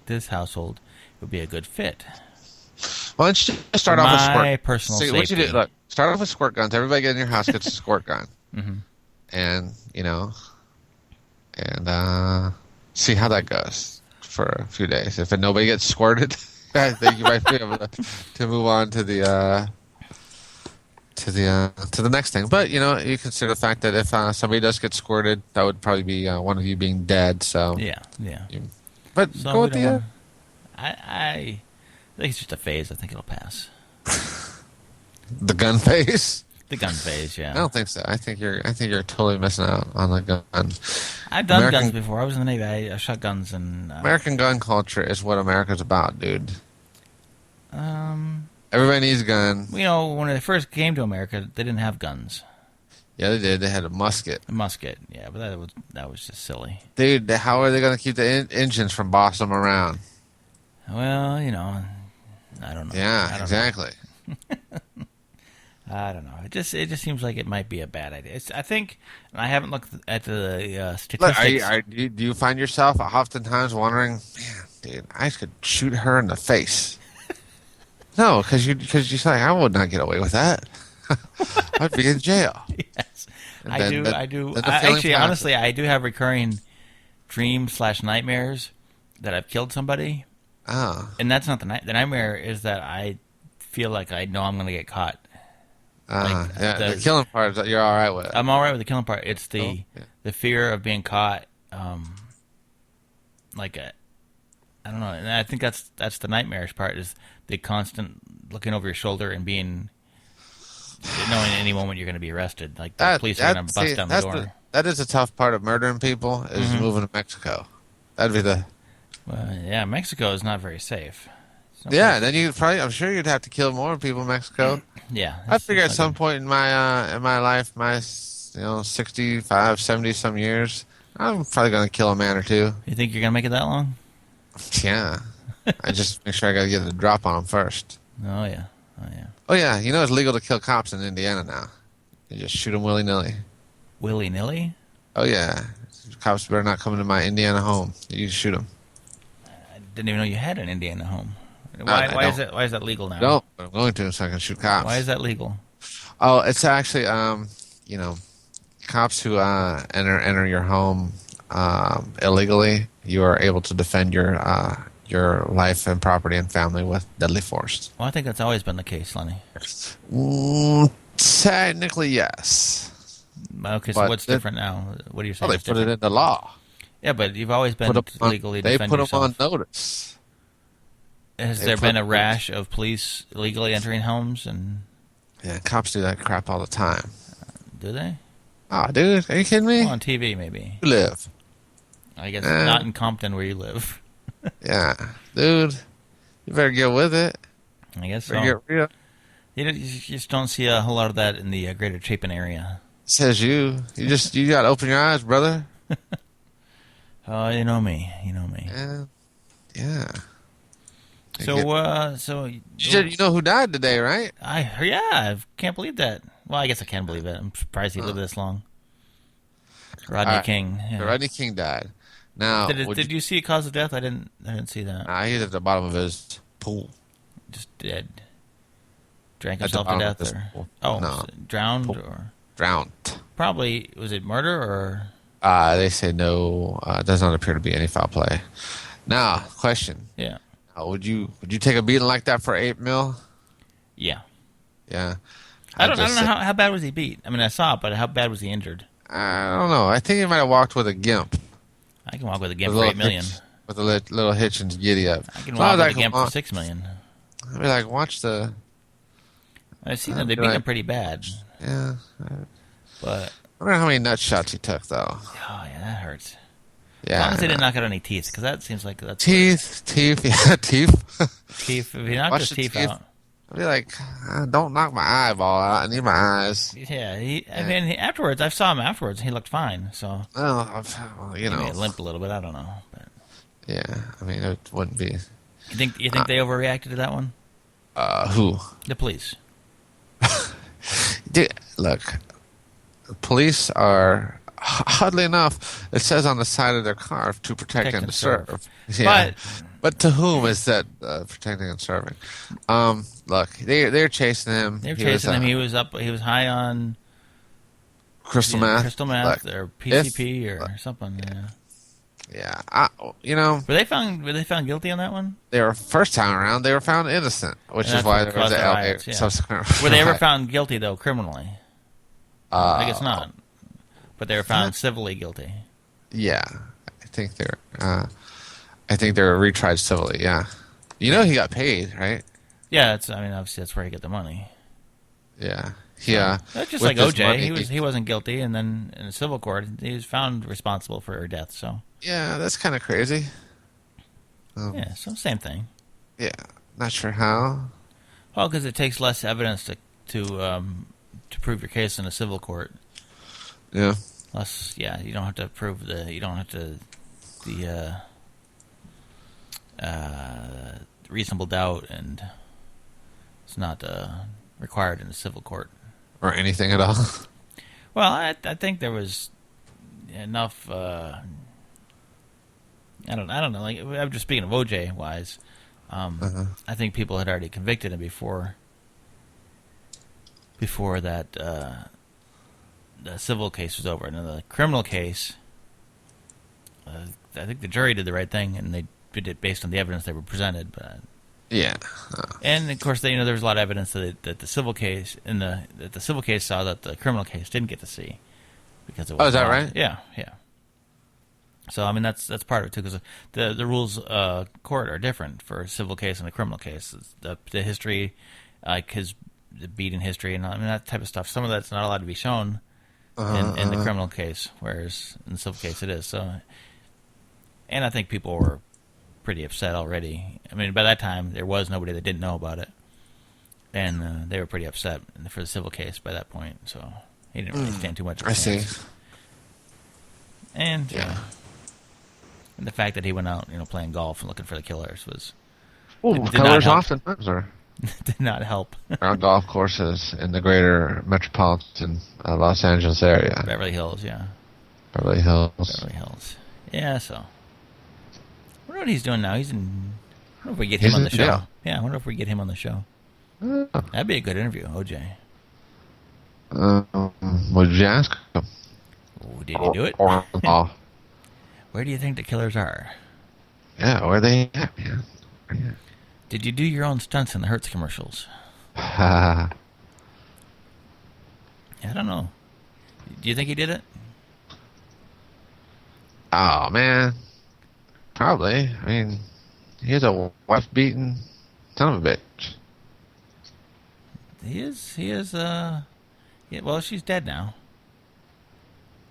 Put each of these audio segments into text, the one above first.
this household would be a good fit. Why don't you just start off with squirt? My personal See, safety. what you do? Look, start off with squirt guns. Everybody get in your house gets a squirt gun, Mm-hmm. and see how that goes for a few days. If nobody gets squirted, I think you might be able to move on to the next thing. But you consider the fact that if somebody does get squirted, that would probably be one of you being dead. So Yeah. But So go we with don't the. want- I think it's just a phase. I think it'll pass. The gun phase? The gun phase, yeah. I don't think so. I think you're totally missing out on the gun. I've done American- guns before. I was in the Navy. I shot guns and American gun culture is what America's about, dude. Everybody needs a gun. when they first came to America, they didn't have guns. Yeah, they did. They had a musket. A musket, yeah, but that was just silly. Dude, how are they going to keep the engines from bossing them around? Well, I don't know. Yeah, I don't exactly. know. I don't know. It just seems like it might be a bad idea. I think, and I haven't looked at the statistics. Look, do you find yourself oftentimes wondering, man, dude, I could shoot her in the face? No, because you're like, I would not get away with that. I'd be in jail. Yes, And I then do. the- I do. then the Actually, feelings happen. honestly, I do have recurring dreams/nightmares that I've killed somebody, Oh, and that's not the nightmare is that I feel like I know I'm going to get caught. Like, yeah, the killing part you're all right with. I'm all right with the killing part. It's the yeah. the fear of being caught. I don't know, and I think that's the nightmarish part is the constant looking over your shoulder and being knowing at any moment you're going to be arrested. Like the police are going to bust down the door. That is a tough part of murdering people is moving to Mexico. That'd be the Well, yeah, Mexico is not very safe. It's not yeah. Then you probably I'm sure you'd have to kill more people in Mexico. Yeah, I figure at some point in my life, my 65, 70 some years, I'm probably gonna kill a man or two. You think you're going to make it that long? Yeah, I just make sure I gotta get a drop on them first. Oh yeah, oh yeah. Oh yeah, it's legal to kill cops in Indiana now. You just shoot them willy nilly. Willy nilly? Oh yeah, cops better not come into my Indiana home. You shoot them. I didn't even know you had an Indiana home. I Why is that legal now? No, but I'm going to so I can shoot cops. Why is that legal? Oh, it's actually cops who enter your home illegally. You are able to defend your life and property and family with deadly force. Well, I think that's always been the case, Lenny. Technically, yes. Okay, so what's different now? What are you saying? Well, they put it in the law. Yeah, but you've always been legally They defend put yourself. them on notice. Has they there put been a them- rash of police illegally entering homes? And Yeah, cops do that crap all the time. do they? Oh, dude, are you kidding me? Well, on TV, maybe. You live. I guess not in Compton where you live. Yeah, dude, you better get with it. I guess Better so. get real. You just don't see a whole lot of that in the greater Chapin area. Says you. You gotta open your eyes, brother. Oh, you know me. Yeah. So You know who died today, right? I can't believe that. Well, I guess I can believe it. I'm surprised he lived this long. Rodney King. Yeah. Rodney King died. Now, Did you see a cause of death? I didn't see that. He's at the bottom of his pool. Just dead. Drank At the himself to bottom of death, this or pool. oh, No. drowned, Pool. or Drowned. probably was it murder or? They say no. Does not appear to be any foul play. Now, question: Yeah, Would you take a beating like that for $8 million? yeah. Yeah. I don't know how bad was he beat. I mean, I saw it, but how bad was he injured? I don't know. I think he might have walked with a gimp. I can walk with a gimp for $8 million. With a little hitch and giddy up. I can walk with a gimp for $6 million. I'd be like, watch the. I've seen them. They beat him pretty bad. Yeah. But I wonder how many nut shots he took, though. oh yeah, that hurts. Yeah. As long as they didn't knock out any teeth, because that seems like that's Teeth, yeah, teeth. teeth. If he knocked Watch his the teeth teeth. out, I'd be like, don't knock my eyeball out. I need my eyes. yeah. I mean, afterwards, I saw him afterwards. And he looked fine. So Well, he may have limped a little bit. I don't know. But Yeah, I mean, it wouldn't be. you think they overreacted to that one? Who? The police. Dude, look, police are oddly enough, it says on the side of their car to protect and to serve. Yeah. But to whom is that protecting and serving? Look, they're chasing him. They're chasing him. He was high on crystal meth, or PCP or something. Yeah. Were they found guilty on that one? They were first time around. They were found innocent, which is why there was the LA subsequent. Were they ever found guilty though, criminally? I guess not. But they were found civilly guilty. Yeah, I think they're retried civilly. Yeah, he got paid, right? Yeah, obviously that's where he got the money. Yeah. That's just like OJ. Money, he wasn't guilty, and then in a civil court, he was found responsible for her death. So yeah, that's kind of crazy. So same thing. Yeah, not sure how. Well, because it takes less evidence to prove your case in a civil court. Yeah. Less, you don't have to prove the reasonable doubt, and it's not required in a civil court. Or anything at all. Well, I think there was enough. I don't know. Like, I'm just speaking of OJ wise. I think people had already convicted him before that the civil case was over. And in the criminal case, I think the jury did the right thing, and they did it based on the evidence they were presented. But yeah, and of course, there was a lot of evidence that the civil case saw that the criminal case didn't get to see because it was. Oh, is that right? Yeah. So that's part of it too, because the rules court are different for a civil case and a criminal case. The history, like the beating history, and that type of stuff. Some of that's not allowed to be shown in the criminal case, whereas in the civil case it is. So, and I think people were pretty upset already. By that time there was nobody that didn't know about it, and they were pretty upset for the civil case by that point. So he didn't really stand too much of a chance. I see. And and the fact that he went out, playing golf and looking for the killers was killers oftentimes are did not help. On golf courses in the greater metropolitan Los Angeles area. Beverly Hills. Beverly Hills. Yeah, so. I wonder what he's doing now. I wonder if we get him on the show. Yeah, I wonder if we get him on the show. That'd be a good interview, OJ. Would you ask him? Did he do it? Where do you think the killers are? Yeah, where are they at, man? Did you do your own stunts in the Hertz commercials? I don't know. Do you think he did it? Oh, man. Probably. He's a wife-beaten son of a bitch. He is, well, she's dead now.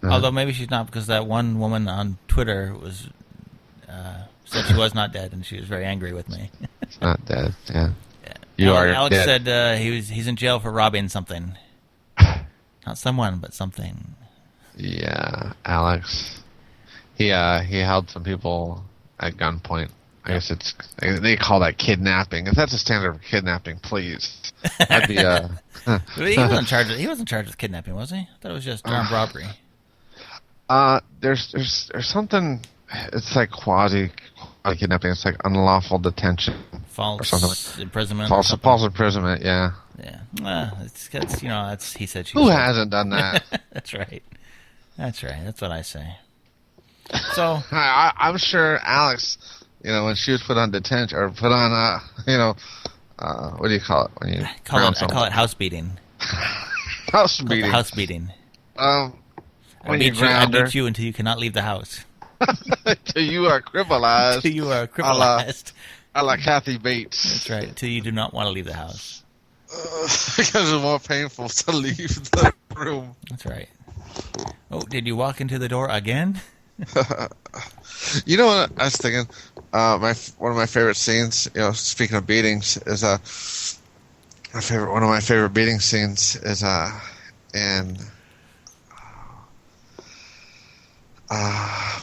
Although maybe she's not, because that one woman on Twitter said she was not dead, and she was very angry with me. It's not dead, yeah. Alex said he's in jail for robbing something. Not someone, but something. Yeah, Alex. He held some people at gunpoint. I guess they call that kidnapping. If that's a standard for kidnapping, please. That'd be he wasn't charged with kidnapping, was he? I thought it was just armed robbery. There's something. It's like quasi kidnapping. It's like unlawful detention, false imprisonment, false imprisonment. Yeah. It's he said she. Who hasn't done that? That's right. That's what I say. So I'm sure Alex, when she was put on detention or put on, what do you call it when you I call it house beating. House beating. House beating. I beat you until you cannot leave the house. Till you are crippleized. Till you are crippleized. I like Kathy Bates. That's right. Till you do not want to leave the house. Because it's more painful to leave the room. That's right. Oh, did you walk into the door again? You know what I was thinking? One of my favorite scenes. Speaking of beatings, is one of my favorite beating scenes is in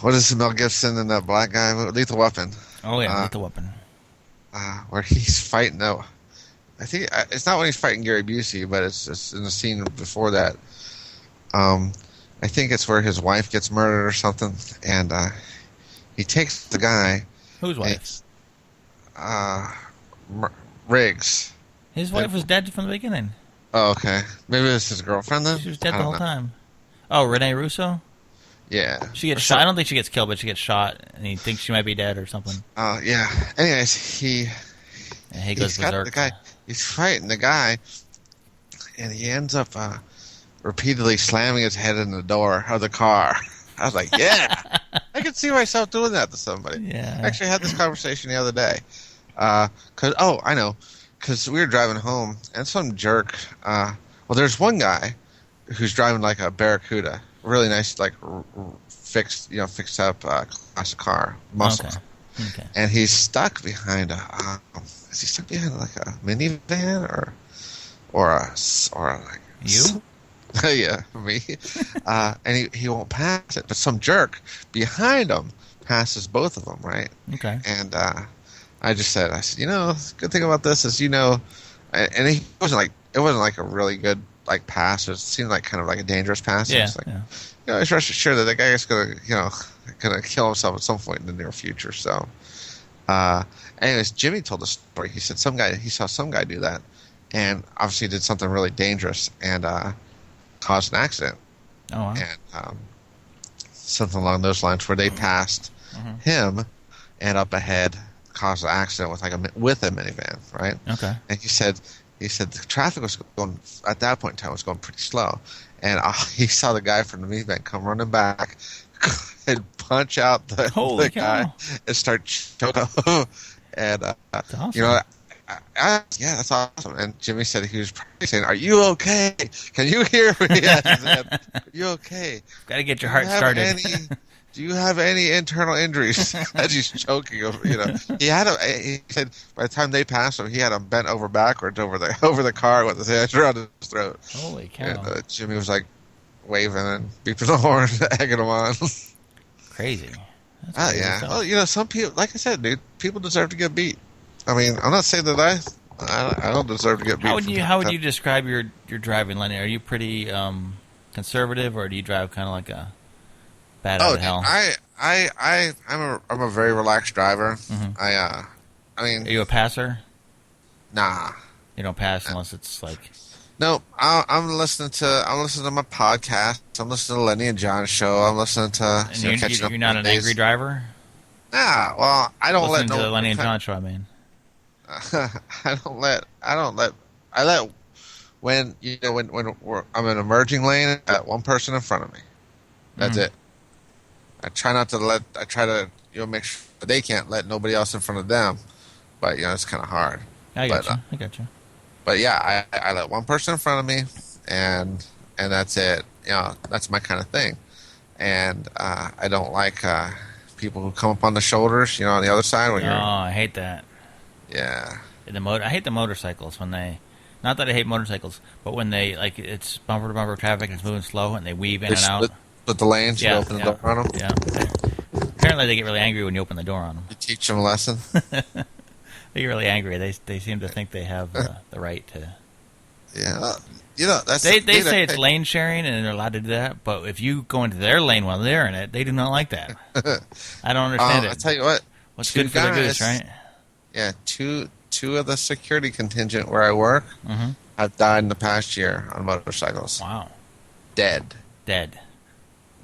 what is Mel Gibson and that black guy? Lethal Weapon. Oh yeah, Lethal Weapon. Where he's fighting though. I think it's not when he's fighting Gary Busey, but it's in the scene before that. I think it's where his wife gets murdered or something, and he takes the guy. Whose wife? Riggs. His wife was dead from the beginning. Oh, okay. Maybe it's his girlfriend then? She was dead the whole time. Oh, Renee Russo? Yeah. She gets shot. I don't think she gets killed, but she gets shot, and he thinks she might be dead or something. Oh, yeah. Anyways, he goes berserk. The guy, he's fighting the guy, and he ends up repeatedly slamming his head in the door of the car. I was like, yeah, I can see myself doing that to somebody. Yeah. I actually had this conversation the other day. I know. Because we were driving home, and some jerk, there's one guy who's driving like a Barracuda, really nice, like fixed up classic car, muscle. Okay. And he's stuck behind is he stuck behind like a minivan or like you? Yeah, me. And he won't pass it, but some jerk behind him passes both of them, right? Okay. And I said, the good thing about this is, and it wasn't like a really good like pass. It seemed like kind of like a dangerous pass. Yeah. I was sure that the guy is gonna kill himself at some point in the near future. So, anyways, Jimmy told the story. He said he saw some guy do that, and obviously did something really dangerous and caused an accident. Oh, wow. And something along those lines where they passed him and up ahead. Caused an accident with a minivan, right? Okay. And he said the traffic was going at that point in time was going pretty slow, and he saw the guy from the minivan come running back and punch out the guy and start choking him. And that's awesome. that's awesome. And Jimmy said he was probably saying, "Are you okay? Can you hear me?" Are you okay? Got to get your heart started. Do you have any internal injuries? As he's choking him, he said by the time they passed him, he had him bent over backwards over the car with his hands around his throat. Holy cow! And Jimmy was like waving and beeping the horn, egging him on. Crazy. Yeah. Well, some people, like I said, dude, people deserve to get beat. I mean, I'm not saying that I don't deserve to get beat. How would you describe your driving, Lenny? Are you pretty conservative, or do you drive kind of like a bad out of hell? I'm a very relaxed driver. Mm-hmm. I mean, are you a passer? Nah, you don't pass unless it's like. No, I'm listening to my podcast. I'm listening to Lenny and John show. I'm listening to. And you're not an angry driver. Nah, well, I don't listen to the Lenny and John show. I mean, I let when I'm in a merging lane, I let one person in front of me. That's it. I try to make sure they can't let nobody else in front of them, but it's kind of hard. I got you. But yeah, I let one person in front of me, and that's it. That's my kind of thing. And I don't like people who come up on the shoulders, on the other side. I hate that. Yeah. I hate the motorcycles when they. Not that I hate motorcycles, but when they it's bumper to bumper traffic and it's moving slow and they weave in and out. Split the lanes. You open the door on them. Yeah. Apparently, they get really angry when you open the door on them. You teach them a lesson. They get really angry. They seem to think they have the right to. Yeah. That's they say it's lane sharing and they're allowed to do that, but if you go into their lane while they're in it, they do not like that. I don't understand it. I'll tell you what. What's good for the goose, right? Yeah, two of the security contingent where I work have died in the past year on motorcycles. Wow. Dead. Dead.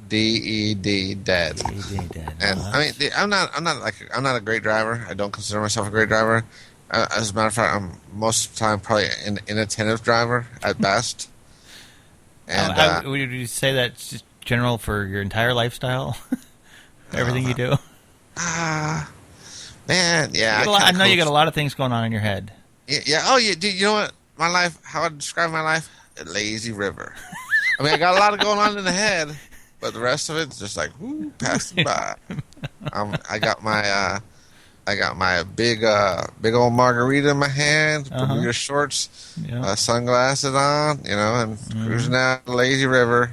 D-E-D, dead. D-E-D, dead. And I mean, I'm not a great driver. I don't consider myself a great driver. As a matter of fact, I'm most of the time probably an inattentive driver at best. And would you say that's just general for your entire lifestyle? Everything you do? Man, yeah. I know you got a lot of things going on in your head. Yeah. Oh, yeah. Dude, you know what? My life, how I describe my life? A lazy river. I mean, I got a lot going on in the head, but the rest of it's just like, whoo, passing by. I got my big old margarita in my hand, Bermuda shorts, sunglasses on, and cruising down the lazy river.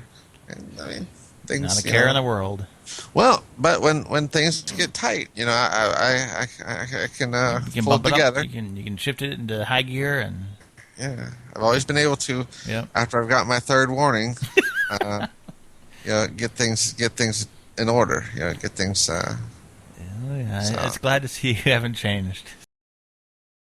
And, I mean, things. Not a care in the world. Well, but when things get tight, I can pull it together. You can shift it into high gear and. Yeah, I've always been able to. After I've got my third warning. get things in order. Get things. Oh, yeah. So. It's glad to see you haven't changed